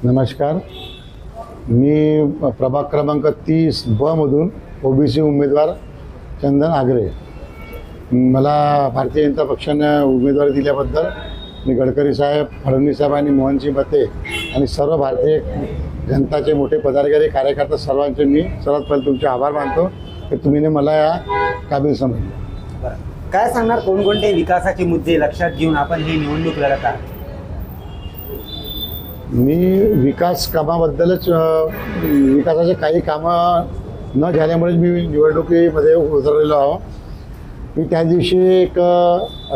नमस्कार. मी प्रभाग क्रमांक 30 मधून ओबीसी उमेदवार चंदन आगरे. मला भारतीय जनता पक्षाने उमेदवारी दिल्याबद्दल मी गडकरी साहेब, फडणवीस साहेब आणि मोहनजी मते आणि सर्व भारतीय जनताचे मोठे पदाधिकारी कार्यकर्ते सर्वांचे मी सर्वात पहिले तुमचे आभार मानतो की तुम्ही मला या काबिल समजले. काय सांगणार, कोणकोणते विकासाचे मुद्दे लक्षात घेऊन आपण ही निवडणूक लढत आहात? मी विकास कामाबद्दलच विकासाचे काही कामं न झाल्यामुळे मी निवडणुकीमध्ये उतरलेलो आहो. मी त्या दिवशी एक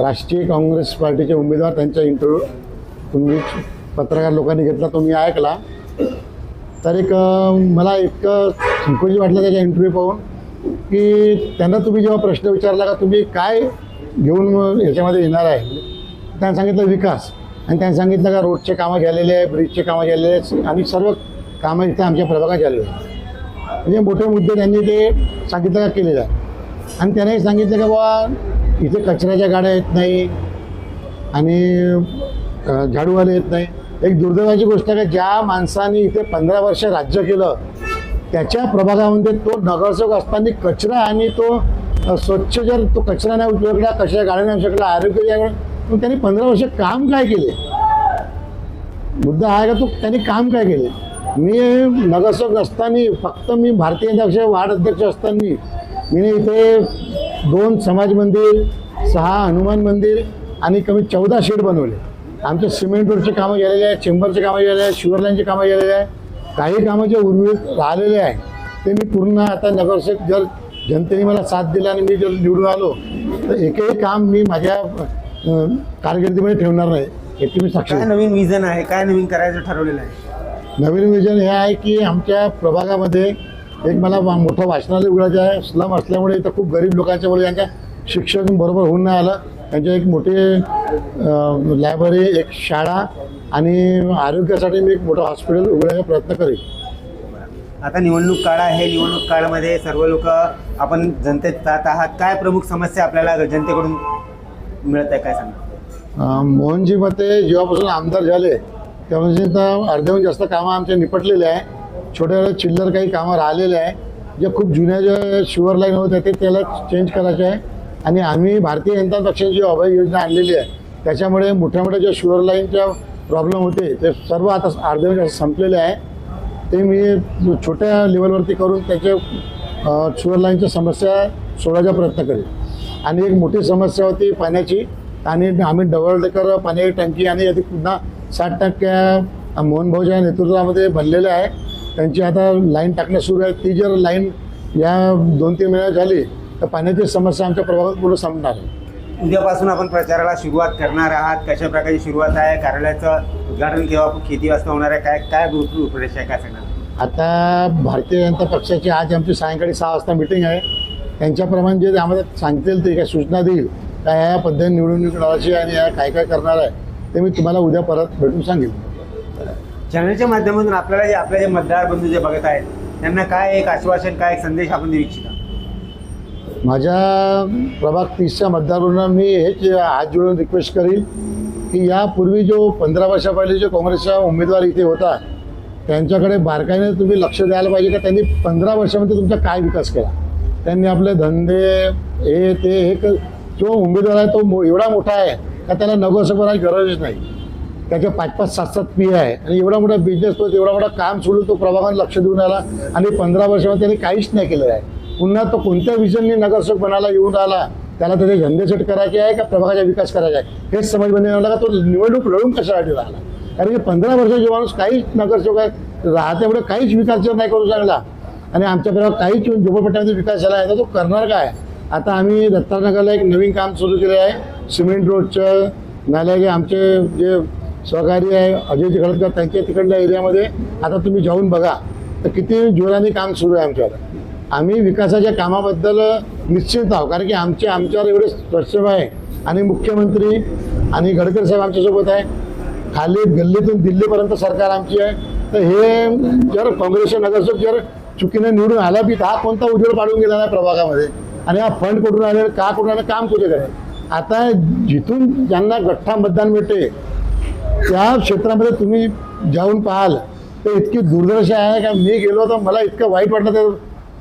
राष्ट्रीय काँग्रेस पार्टीचे उमेदवार त्यांचा इंटरव्ह्यू तुम्ही पत्रकार लोकांनी घेतला, तो मी ऐकला. तर मला इतकं संकोच वाटलं त्याच्या इंटरव्ह्यू पाहून की त्यांना तुम्ही जेव्हा प्रश्न विचारला का तुम्ही काय घेऊन याच्यामध्ये येणार आहे, त्यांनी सांगितलं विकास. आणि त्यांनी सांगितलं का रोडचे कामं झालेले आहे, ब्रिजचे कामं झालेले आहेत आणि सर्व कामं इथे आमच्या प्रभागात झालेले आहेत. म्हणजे मोठे मुद्दे त्यांनी ते सांगितलं का केलेलं आहे. आणि त्याने सांगितलं की बाबा इथे कचऱ्याच्या गाड्या येत नाही आणि झाडूवाले येत नाही. एक दुर्दैवाची गोष्ट आहे की ज्या माणसाने इथे 15 वर्ष राज्य केलं त्याच्या प्रभागामध्ये तो नगरसेवक असताना कचरा आणि तो स्वच्छ जर तो कचरा नाही उचलला, कचरा गाड्या नाही उचलला, आरोग्य, पण त्यांनी 15 वर्ष काम काय केले? मुद्दा आहे का तो त्यांनी काम काय केले? मी नगरसेवक असताना फक्त मी भारतीय जनता पक्ष वार्ड अध्यक्ष असताना मी इथे 2 समाज मंदिर, 6 हनुमान मंदिर आणि कमी 14 शेड बनवले. आमचे सिमेंट रोडचे कामं झालेले आहे, चेंबरचे कामं झालेले आहे, शुगर लाईनचे कामं झालेले आहे. काही कामं जे उर्वरित राहिलेले आहे ते मी पूर्ण आता नगरसेवक जर जनतेने मला साथ दिला आणि मी जर निवडून आलो तर एकही काम मी माझ्या कारकिर्दीमध्ये ठेवणार नाही. हे तुम्ही साक्षी. काय नवीन विजन आहे, काय नवीन करायचं ठरवलेलं आहे? नवीन विजन हे आहे की आमच्या प्रभागामध्ये एक मला मोठं वाचनालय उघडायचं आहे. स्लम असल्यामुळे इथं खूप गरीब लोकांच्या मुळे यांच्या शिक्षण बरोबर होऊन नाही आलं. त्यांच्या एक मोठी लायब्ररी, एक शाळा आणि आरोग्यासाठी मी एक मोठं हॉस्पिटल उघडायचा प्रयत्न करेन. आता निवडणूक काळ आहे, निवडणूक काळामध्ये सर्व लोक आपण जनतेत जात आहात. काय प्रमुख समस्या आपल्याला जनतेकडून मिळत आहे, काय सांगा? मोहनजी मते जेव्हापासून आमदार झाले तेव्हापासून तर अर्ध्याहून जास्त कामं आमचे निपटलेले आहे. छोट्या चिल्लर काही कामं राहिलेले आहे. जे खूप जुन्या ज्या शुगर लाईन होत्या ते त्याला चेंज करायचे आहे. आणि आम्ही भारतीय जनता पक्षाची जी अभय योजना आणलेली आहे त्याच्यामुळे मोठ्या मोठ्या ज्या शुगर लाईनच्या प्रॉब्लेम होते ते सर्व आता अर्ध्याहून जास्त संपलेले आहे. ते मी छोट्या लेवलवरती करून त्याच्या शुगर लाईनच्या समस्या सोडवायचा प्रयत्न करेन. आणि एक मोठी समस्या होती पाण्याची, आणि आम्ही डबल डेकर पाण्याची टंकी आणि याची पुन्हा 60% मोहनभाऊच्या नेतृत्वामध्ये बनलेले आहे. त्यांची आता लाईन टाकणं सुरू आहे. ती जर लाईन या 2-3 महिन्यात झाली तर पाण्याची समस्या आमच्या प्रभागात पूर्ण संपणार आहे. उद्यापासून आपण प्रचाराला सुरुवात करणार आहात. कशा प्रकारची सुरुवात आहे? कार्यालयाचं उद्घाटन केव्हा, किती वाजता होणार आहे, काय रूपरेषा आहे, काय सांगणार? आता भारतीय जनता पक्षाची आज आमची सायंकाळी 6 वाजता मिटिंग आहे. त्यांच्याप्रमाणे जे आम्हाला सांगतील ते काय सूचना देईल काय या पद्धतीने निवडणूक लढवायची आणि या काय काय करणार आहे ते मी तुम्हाला उद्या परत भेटून सांगेन. चॅनलच्या माध्यमातून आपल्याला जे आपले जे मतदार बंधू जे बघत आहेत त्यांना काय एक आश्वासन, काय एक संदेश आपण देऊ इच्छिता? माझ्या प्रभाग 30च्या मतदारांना मी हेच हात जोडून रिक्वेस्ट करीन की यापूर्वी जो 15 वर्षा पहिले जो काँग्रेसचा उमेदवार इथे होता त्यांच्याकडे बारकाईने तुम्ही लक्ष द्यायला पाहिजे का त्यांनी 15 वर्षामध्ये तुमचा काय विकास केला. त्यांनी आपले धंदे हे ते हे जो उमेदवार आहे तो एवढा मोठा आहे का त्याला नगरसेवक बनायची गरजच नाही. त्याचे 5-5, 7-7 पी आहे आणि एवढा मोठा बिझनेस तो एवढा मोठा काम सोडून तो प्रभागाने लक्ष देऊन आला आणि 15 वर्षामध्ये त्यांनी काहीच नाही केलेलं आहे. पुन्हा तो कोणत्या विजनने नगरसेवक बनायला येऊन आला, त्याला त्याचे धंदे सेट करायचे आहे का प्रभागाचा विकास करायचा आहे हेच समजमध्ये आला का तो निवडणूक लढून कशासाठी राहिला. कारण की 15 वर्षाचे माणूस काहीच नगरसेवक आहे राहत्यामुळे काहीच विकास नाही करू शकला आणि आमच्या प्रभागात काहीच झोपडपट्ट्यामध्ये विकास झाला आहे तर तो करणार काय? आता आम्ही दत्तानगरला एक नवीन काम सुरू केलं आहे सिमेंट रोडचं. नाल्याचे आमचे जे सहकारी आहे अजय खळदकर त्यांच्या तिकडल्या एरियामध्ये आता तुम्ही जाऊन बघा तर किती जोराने काम सुरू आहे आमच्यावर. आम्ही विकासाच्या कामाबद्दल निश्चित आहोत कारण की आमच्यावर एवढे स्पर्शम आहे आणि मुख्यमंत्री आणि गडकरी साहेब आमच्यासोबत आहे. खाली गल्लीतून दिल्लीपर्यंत सरकार आमची आहे. तर हे जर काँग्रेसचे नगरसेवक जर चुकीने निवडून आला बी हा कोणता उजेड पाडून गेला नाही प्रभागामध्ये आणि हा फंड कुठून आले का कुठून आलं काम कुठे करेल. आता जिथून ज्यांना गठ्ठा मतदान मिळते त्या क्षेत्रामध्ये तुम्ही जाऊन पाहाल ते इतकी दुर्दशा आहे का मी गेलो तर मला इतकं वाईट वाटलं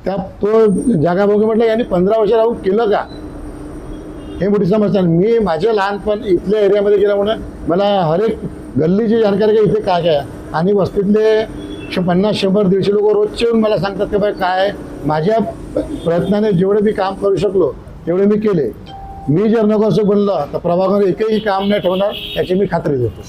त्या तो जागा बघून म्हटलं यांनी 15 वर्ष राहून केलं का, हे मोठी समस्या आहे. मी माझ्या लहानपण इथल्या एरियामध्ये गेल्यामुळे मला हर एक गल्लीची जानकारी का इथे काय काय आहे. आणि वस्तीतले 50, 100, 150 लोक रोजचे येऊन मला सांगतात की बाई काय आहे. माझ्या प्रयत्नाने जेवढे मी काम करू शकलो तेवढे मी केले. मी जर नको असं बनलं तर प्रभागामध्ये एकही काम नाही ठेवणार याची मी खात्री देतो.